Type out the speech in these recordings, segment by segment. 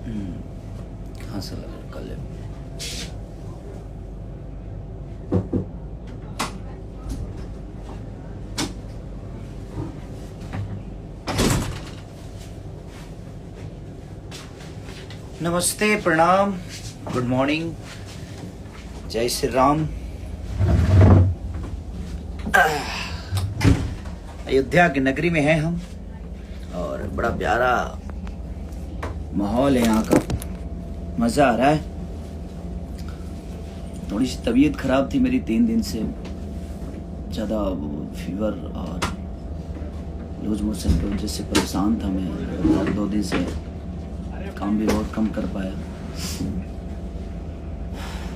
कहाँ से लगा कर ले। नमस्ते, प्रणाम, गुड मॉर्निंग, जय श्री राम। अयोध्या की नगरी में हैं हम और बड़ा प्यारा माहौल है यहाँ का, मज़ा आ रहा है। थोड़ी सी तबीयत खराब थी मेरी 3 दिन से, ज़्यादा फीवर और लूज मोशन की वजह से परेशान था मैं। और 2 दिन से काम भी बहुत कम कर पाया।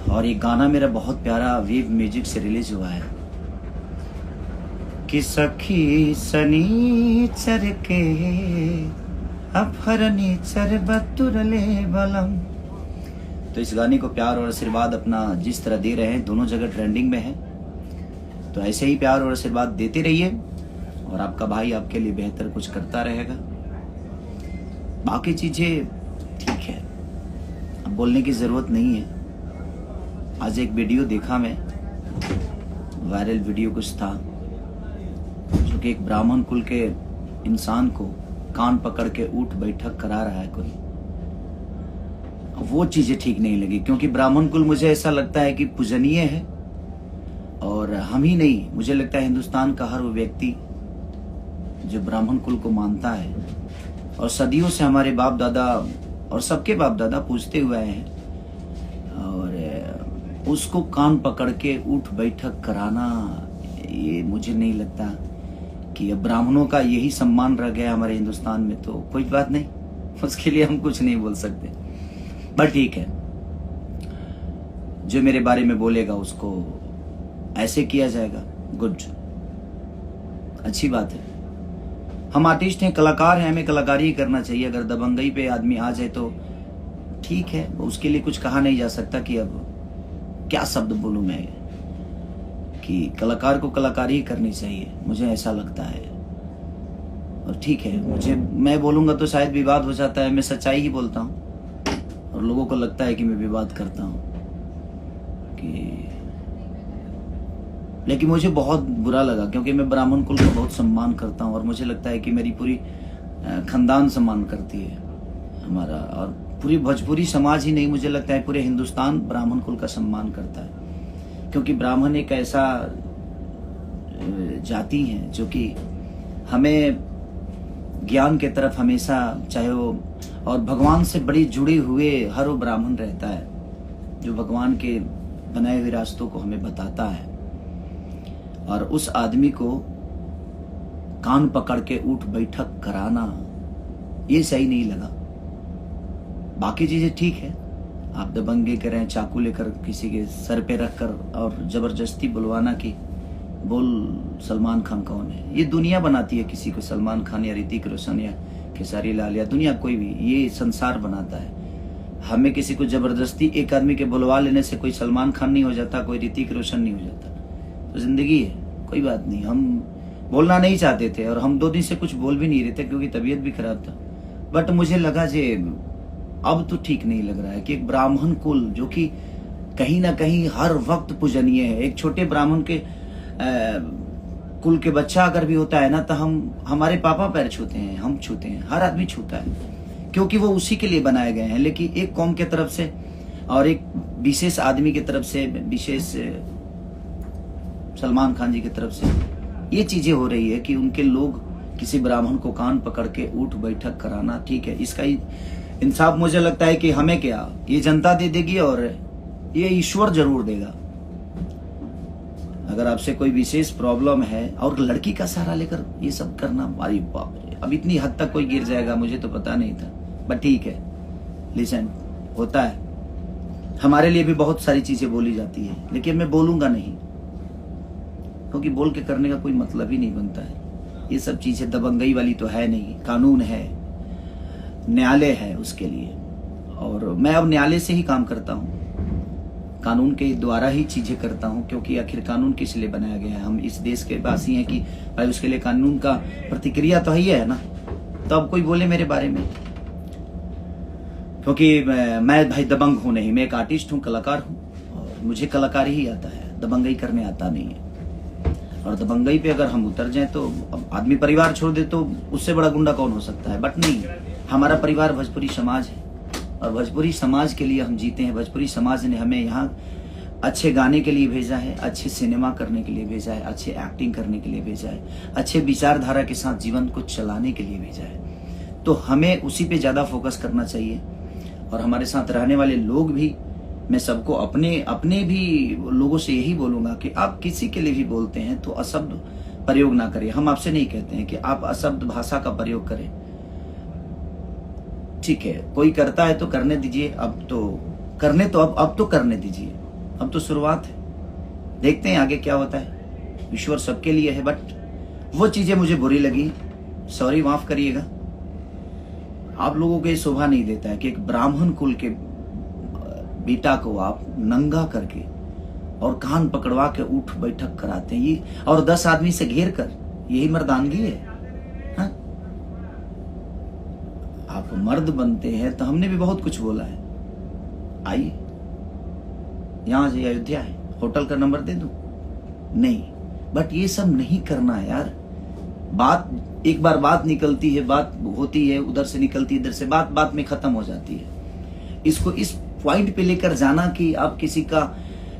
और ये गाना मेरा बहुत प्यारा वेव म्यूजिक से रिलीज हुआ है कि सखी सनीचर के अपहरणीचर बतुरले बलम। तो इस गाने को प्यार और आशीर्वाद अपना जिस तरह दे रहे हैं, दोनों जगह ट्रेंडिंग में है, तो ऐसे ही प्यार और आशीर्वाद देते रहिए और आपका भाई आपके लिए बेहतर कुछ करता रहेगा। बाकी चीजें ठीक है, अब बोलने की जरूरत नहीं है। आज एक वीडियो देखा मैं, वायरल वीडियो कुछ था, जो कि एक ब्राह्मण कुल के इंसान को कान पकड़ के उठ बैठक करा रहा है कोई। वो चीजें ठीक नहीं लगी, क्योंकि ब्राह्मण कुल मुझे ऐसा लगता है कि पूजनीय है। और हम ही नहीं, मुझे लगता है हिंदुस्तान का हर वो व्यक्ति जो ब्राह्मण कुल को मानता है और सदियों से हमारे बाप दादा और सबके बाप दादा पूछते हुए आए हैं, और उसको कान पकड़ के उठ बैठक कराना, ये मुझे नहीं लगता कि अब ब्राह्मणों का यही सम्मान रह गया हमारे हिंदुस्तान में। तो कोई बात नहीं, उसके लिए हम कुछ नहीं बोल सकते, बट ठीक है, जो मेरे बारे में बोलेगा उसको ऐसे किया जाएगा। गुड, अच्छी बात है। हम आर्टिस्ट हैं, कलाकार हैं, हमें कलाकारी ही करना चाहिए। अगर दबंगई पे आदमी आ जाए तो ठीक है, उसके लिए कुछ कहा नहीं जा सकता कि अब क्या शब्द बोलूं मैं, कि कलाकार को कलाकारी ही करनी चाहिए, मुझे ऐसा लगता है। और ठीक है, मैं बोलूंगा तो शायद विवाद हो जाता है, मैं सच्चाई ही बोलता हूँ और लोगों को लगता है कि मैं विवाद करता हूँ कि, लेकिन मुझे बहुत बुरा लगा, क्योंकि मैं ब्राह्मण कुल का बहुत सम्मान करता हूँ और मुझे लगता है कि मेरी पूरी खानदान सम्मान करती है हमारा, और पूरी भोजपुरी समाज ही नहीं, मुझे लगता है पूरे हिंदुस्तान ब्राह्मण कुल का सम्मान करता है। क्योंकि ब्राह्मण एक ऐसा जाति है जो कि हमें ज्ञान के तरफ हमेशा, चाहे वो, और भगवान से बड़ी जुड़े हुए हर वो ब्राह्मण रहता है जो भगवान के बनाए हुए रास्तों को हमें बताता है। और उस आदमी को कान पकड़ के उठ बैठक कराना, ये सही नहीं लगा। बाकी चीजें ठीक है, आप दबंगे करें, चाकू लेकर किसी के सर पे रखकर और जबरदस्ती बुलवाना कि बोल सलमान खान कौन है, ये दुनिया बनाती है किसी को, सलमान खान या ऋतिक रोशन या खेसारी लाल या दुनिया कोई भी, ये संसार बनाता है। हमें किसी को जबरदस्ती एक आदमी के बुलवा लेने से कोई सलमान खान नहीं हो जाता, कोई ऋतिक रोशन नहीं हो जाता। तो जिंदगी है, कोई बात नहीं। हम बोलना नहीं चाहते थे और हम 2 दिन से कुछ बोल भी नहीं रहे थे क्योंकि तबीयत भी खराब था, बट मुझे लगा जे अब तो ठीक नहीं लग रहा है कि एक ब्राह्मण कुल जो कि कहीं ना कहीं हर वक्त पूजनीय है, एक छोटे ब्राह्मण के कुल के बच्चा अगर भी होता है ना, तो हम हमारे पापा पैर छूते हैं, हम छूते हैं, हर आदमी छूता है, क्योंकि वो उसी के लिए बनाए गए हैं। लेकिन एक कौम के तरफ से और एक विशेष आदमी की तरफ से, विशेष सलमान खान जी की तरफ से ये चीजें हो रही है कि उनके लोग किसी ब्राह्मण को कान पकड़ के उठ बैठक कराना, ठीक है, इसका इंसाफ मुझे लगता है कि हमें क्या, ये जनता दे देगी और ये ईश्वर जरूर देगा। अगर आपसे कोई विशेष प्रॉब्लम है और लड़की का सहारा लेकर ये सब करना, अरे बाप रे, अब इतनी हद तक कोई गिर जाएगा मुझे तो पता नहीं था, बट ठीक है, लिसन, होता है। हमारे लिए भी बहुत सारी चीजें बोली जाती है, लेकिन मैं बोलूंगा नहीं, क्योंकि बोल के करने का कोई मतलब ही नहीं बनता है। ये सब चीजें दबंगई वाली तो है नहीं, कानून है, न्यायालय है उसके लिए, और मैं अब न्यायालय से ही काम करता हूँ, कानून के द्वारा ही चीजें करता हूँ, क्योंकि आखिर कानून किस लिए बनाया गया है। हम इस देश के वासी हैं कि भाई उसके लिए कानून का प्रतिक्रिया तो ही है ना। तो अब कोई बोले मेरे बारे में, क्योंकि मैं भाई दबंग हूं नहीं, मैं एक आर्टिस्ट हूं, कलाकार हूं, और मुझे कलाकारी ही आता है, दबंगई करने आता नहीं है। और दबंगई पे अगर हम उतर जाएं तो आदमी परिवार छोड़ दे तो उससे बड़ा गुंडा कौन हो सकता है। बट नहीं, हमारा परिवार भोजपुरी समाज है, और भोजपुरी समाज के लिए हम जीते हैं। भोजपुरी समाज ने हमें यहाँ अच्छे गाने के लिए भेजा है, अच्छे सिनेमा करने के लिए भेजा है, अच्छे एक्टिंग करने के लिए भेजा है, अच्छे विचारधारा के साथ जीवन को चलाने के लिए भेजा है। तो हमें उसी पे ज्यादा फोकस करना चाहिए। और हमारे साथ रहने वाले लोग भी, मैं सबको अपने भी लोगों से यही बोलूंगा कि आप किसी के लिए भी बोलते हैं तो अशब्द प्रयोग ना करें। हम आपसे नहीं कहते हैं कि आप अशब्द भाषा का प्रयोग करें, ठीक है, कोई करता है तो करने दीजिए। अब तो करने दीजिए, अब तो शुरुआत है, देखते हैं आगे क्या होता है। ईश्वर सबके लिए है। बट वो चीजें मुझे बुरी लगी, सॉरी, माफ करिएगा। आप लोगों को ये शोभा नहीं देता है कि एक ब्राह्मण कुल के बेटा को आप नंगा करके और कान पकड़वा के उठ बैठक कराते हैं, ये और 10 आदमी से घेर कर, यही मर्दानगी है? हाँ? आप मर्द बनते हैं तो हमने भी बहुत कुछ बोला है। आइए, यहां से अयोध्या है, होटल का नंबर दे दूं? नहीं, बट ये सब नहीं करना है यार। बात एक बार बात निकलती है, बात होती है, उधर से निकलती है, इधर से, बात में खत्म हो जाती है। इसको इस पॉइंट पे लेकर जाना कि आप किसी का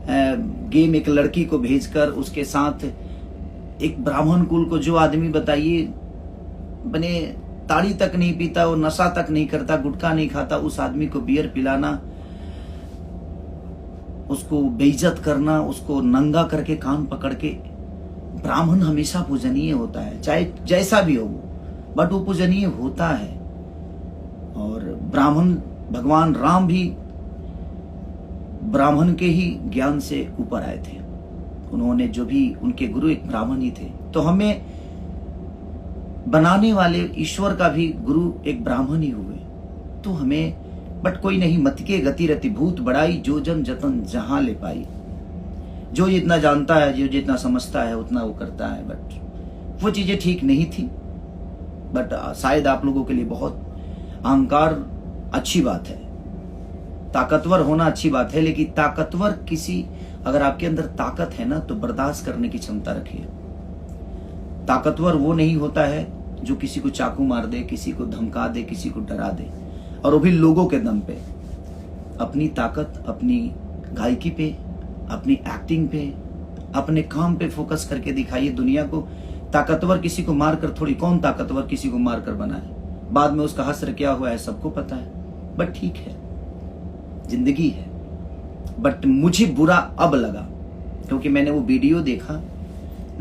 गेम, एक लड़की को भेजकर उसके साथ एक ब्राह्मण कुल को, जो आदमी बताइए बने ताड़ी तक नहीं पीता, वो नशा तक नहीं करता, गुटखा नहीं खाता, उस आदमी को बियर पिलाना, उसको बेइज्जत करना, उसको नंगा करके कान पकड़ के। ब्राह्मण हमेशा पूजनीय होता है, चाहे जैसा भी हो वो, बट वो पूजनीय होता है। और ब्राह्मण, भगवान राम भी ब्राह्मण के ही ज्ञान से ऊपर आए थे। उन्होंने जो भी, उनके गुरु एक ब्राह्मण ही थे। तो हमें बनाने वाले ईश्वर का भी गुरु एक ब्राह्मण ही हुए। तो हमें, बट कोई नहीं, मत के गति रति भूत बढ़ाई, जो जन जतन जहां ले पाई। जो जितना जानता है, जो जितना समझता है, उतना वो करता है। बट वो चीजें ठीक नहीं थी। बट शायद आप लोगों के लिए बहुत अहंकार अच्छी बात है, ताकतवर होना अच्छी बात है, लेकिन ताकतवर किसी, अगर आपके अंदर ताकत है ना, तो बर्दाश्त करने की क्षमता रखिए। ताकतवर वो नहीं होता है जो किसी को चाकू मार दे, किसी को धमका दे, किसी को डरा दे, और वो भी लोगों के दम पे। अपनी ताकत अपनी गायकी पे, अपनी एक्टिंग पे, अपने काम पे फोकस करके दिखाइए दुनिया को। ताकतवर किसी को मारकर थोड़ी, कौन ताकतवर किसी को मारकर बना है? बाद में उसका हश्र क्या हुआ है सबको पता है। बट ठीक है, जिंदगी है। बट मुझे बुरा अब लगा, क्योंकि मैंने वो वीडियो देखा,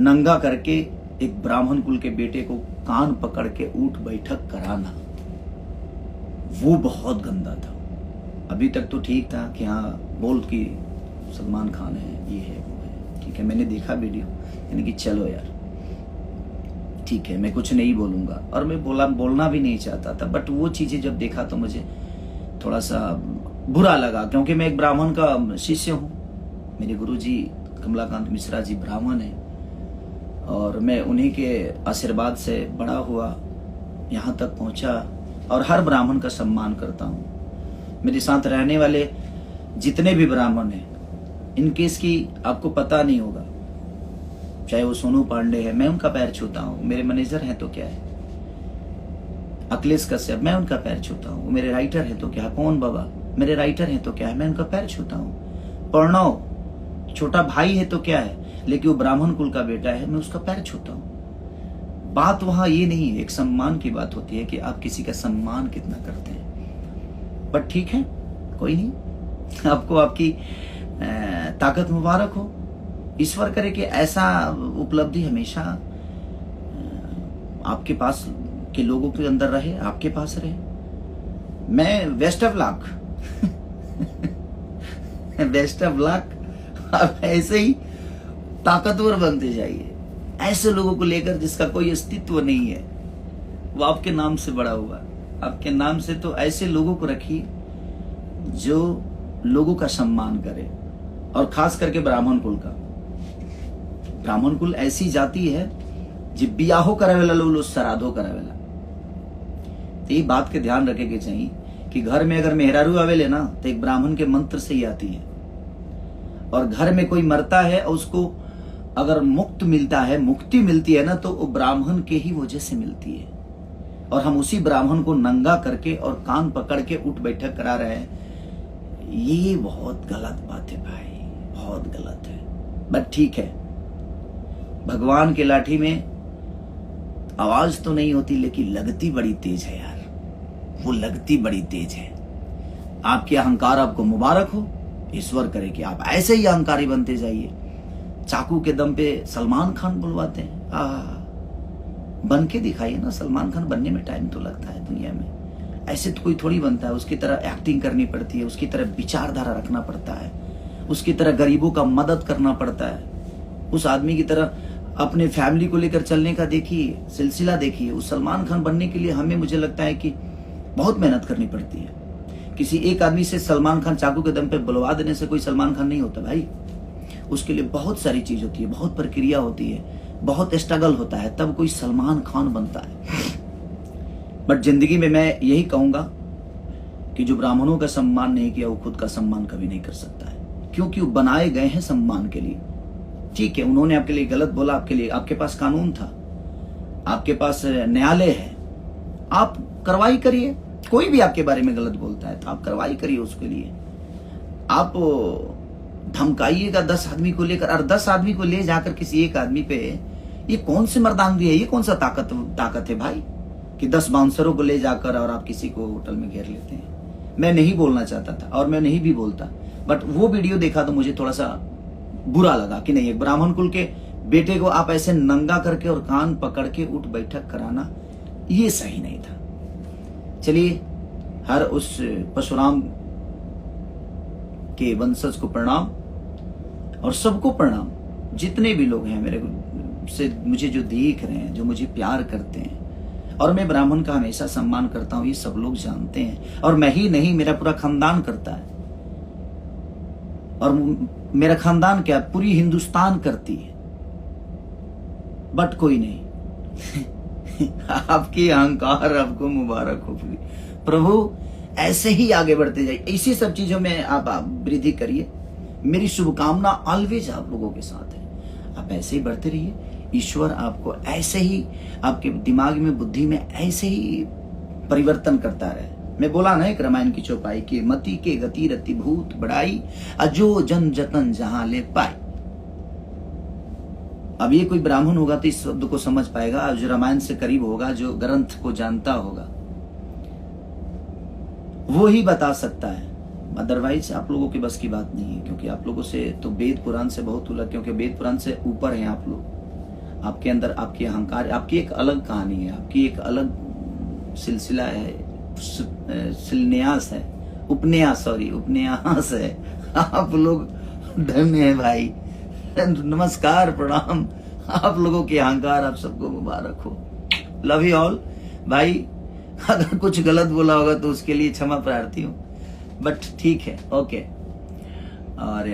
नंगा करके एक ब्राह्मण कुल के बेटे को कान पकड़ के उठ बैठक कराना, वो बहुत गंदा था। अभी तक तो ठीक था कि हाँ बोल की सलमान खान है, ये है, वो है, ठीक है, मैंने देखा वीडियो, यानी कि चलो यार ठीक है, मैं कुछ नहीं बोलूंगा, और मैं बोलना भी नहीं चाहता था। बट वो चीजें जब देखा तो मुझे थोड़ा सा बुरा लगा, क्योंकि मैं एक ब्राह्मण का शिष्य हूँ। मेरे गुरुजी कमलाकांत मिश्रा जी ब्राह्मण हैं, और मैं उन्हीं के आशीर्वाद से बड़ा हुआ, यहाँ तक पहुंचा, और हर ब्राह्मण का सम्मान करता हूँ। मेरे साथ रहने वाले जितने भी ब्राह्मण हैं, इनके इसकी आपको पता नहीं होगा, चाहे वो सोनू पांडे है, मैं उनका पैर छूता हूँ। मेरे मैनेजर हैं तो क्या है, अखिलेश कश्यप, मैं उनका पैर छूता हूँ। मेरे राइटर हैं तो क्या है, पवन बाबा मेरे राइटर हैं तो क्या है, मैं उनका पैर छूता हूँ। प्रणव छोटा भाई है तो क्या है, लेकिन वो ब्राह्मण कुल का बेटा है, मैं उसका पैर छूता हूँ। बात वहां ये नहीं है, एक सम्मान की बात होती है कि आप किसी का सम्मान कितना करते हैं। बट ठीक है, कोई नहीं, आपको आपकी ताकत मुबारक हो। ईश्वर करे कि ऐसा उपलब्धि हमेशा आपके पास के लोगों के अंदर रहे, आपके पास रहे। मैं best of luck best of luck. आप ऐसे ही ताकतवर बनते जाइए, ऐसे लोगों को लेकर जिसका कोई अस्तित्व नहीं है, वो आपके नाम से बड़ा हुआ, आपके नाम से। तो ऐसे लोगों को रखिए जो लोगों का सम्मान करे, और खास करके ब्राह्मण कुल का। ब्राह्मण कुल ऐसी जाति है जो बियाहो करावेला, लोग श्राद्धो करावेला। तो ये बात के ध्यान रखे के चाहिए कि घर में अगर मेहरारू आवेले ना तो एक ब्राह्मण के मंत्र से ही आती है, और घर में कोई मरता है और उसको अगर मुक्ति मिलती है ना, तो वो ब्राह्मण के ही वजह से मिलती है। और हम उसी ब्राह्मण को नंगा करके और कान पकड़ के उठ बैठक करा रहे हैं, ये बहुत गलत बात है भाई, बहुत गलत है। बट ठीक है, भगवान के लाठी में आवाज तो नहीं होती लेकिन लगती बड़ी तेज है यार, वो लगती बड़ी तेज है। आपके अहंकार आपको मुबारक हो, ईश्वर करे कि आप ऐसे ही अहंकारी बनते जाइए। चाकू के दम पे सलमान खान बुलवाते हैं, बन के दिखाइए ना। सलमान खान बनने में टाइम तो लगता है दुनिया में, ऐसे तो कोई थोड़ी बनता है। उसकी तरह एक्टिंग करनी पड़ती है, उसकी तरह विचारधारा रखना पड़ता है, उसकी तरह गरीबों का मदद करना पड़ता है, उस आदमी की तरह अपने फैमिली को लेकर चलने का देखिए, सिलसिला देखिए। उस सलमान खान बनने के लिए हमें, मुझे लगता है कि बहुत मेहनत करनी पड़ती है। किसी एक आदमी से सलमान खान चाकू के दम पे बुलवा देने से कोई सलमान खान नहीं होता भाई। उसके लिए बहुत सारी चीज होती है, बहुत प्रक्रिया होती है, बहुत स्ट्रगल होता है, तब कोई सलमान खान बनता है। बट जिंदगी में मैं यही कहूंगा कि जो ब्राह्मणों का सम्मान नहीं किया वो खुद का सम्मान कभी नहीं कर सकता है, क्योंकि वो बनाए गए हैं सम्मान के लिए। ठीक है, उन्होंने आपके लिए गलत बोला, आपके लिए, आपके पास कानून था, आपके पास न्यायालय है, आप कार्रवाई करिए। कोई भी आपके बारे में गलत बोलता है तो आप कार्रवाई करिए उसके लिए। आप धमकाइएगा 10 आदमी को लेकर, और 10 आदमी को ले जाकर किसी एक आदमी पे, ये कौन सी मर्दानगी है, ये कौन सा ताकत है भाई कि 10 बाउंसरों को ले जाकर और आप किसी को होटल में घेर लेते हैं। मैं नहीं बोलना चाहता था और मैं नहीं भी बोलता, बट वो वीडियो देखा तो मुझे थोड़ा सा बुरा लगा कि नहीं, एक ब्राह्मण कुल के बेटे को आप ऐसे नंगा करके और कान पकड़ के उठ बैठक कराना, ये सही नहीं था। चलिए, हर उस परशुराम के वंशज को प्रणाम और सबको प्रणाम, जितने भी लोग हैं मेरे से, मुझे जो देख रहे हैं, जो मुझे प्यार करते हैं। और मैं ब्राह्मण का हमेशा सम्मान करता हूं, ये सब लोग जानते हैं। और मैं ही नहीं, मेरा पूरा खानदान करता है, और मेरा खानदान क्या, पूरी हिंदुस्तान करती है। बट कोई नहीं आपकी अहंकार आपको मुबारक हो प्रभु, ऐसे ही आगे बढ़ते जाइए, इसी सब चीजों में आप वृद्धि करिए। मेरी शुभकामना ऑलवेज आप लोगों के साथ है। आप ऐसे ही बढ़ते रहिए, ईश्वर आपको ऐसे ही, आपके दिमाग में, बुद्धि में ऐसे ही परिवर्तन करता रहे। मैं बोला ना एक रामायण की चौपाई की, मति के गति रति भूत बढ़ाई, अजो जन जतन जहां ले पाई। अब ये कोई ब्राह्मण होगा तो इस शब्द को समझ पाएगा, जो रामायण से करीब होगा, जो ग्रंथ को जानता होगा, वो ही बता सकता है। अदरवाइज आप लोगों की बस की बात नहीं है, क्योंकि आप लोगों से तो वेद पुराण से बहुत अलग, क्योंकि वेद पुराण से ऊपर हैं आप लोग। आपके अंदर आपकी अहंकार, आपकी एक अलग कहानी है, आपकी एक अलग सिलसिला है, शिलन्यास है, उपन्यास है। आप लोग धन्य है भाई, नमस्कार, प्रणाम। आप लोगों के अहंकार आप सबको मुबारक हो। लव यू ऑल भाई। अगर कुछ गलत बोला होगा तो उसके लिए क्षमा प्रार्थी हूं, बट ठीक है, ओके। और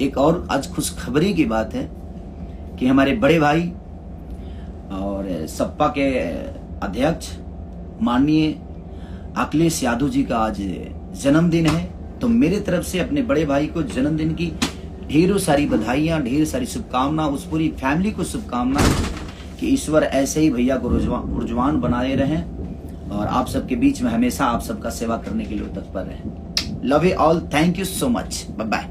एक और आज खुशखबरी की बात है कि हमारे बड़े भाई और सपा के अध्यक्ष माननीय अखिलेश यादव जी का आज जन्मदिन है। तो मेरे तरफ से अपने बड़े भाई को जन्मदिन की ढेरों सारी बधाइयां, ढेर सारी शुभकामना, उस पूरी फैमिली को शुभकामना कि ईश्वर ऐसे ही भैया को रुजवान बनाए रहें और आप सबके बीच में हमेशा आप सबका सेवा करने के लिए तत्पर रहें। Love you all, thank you so much, bye bye.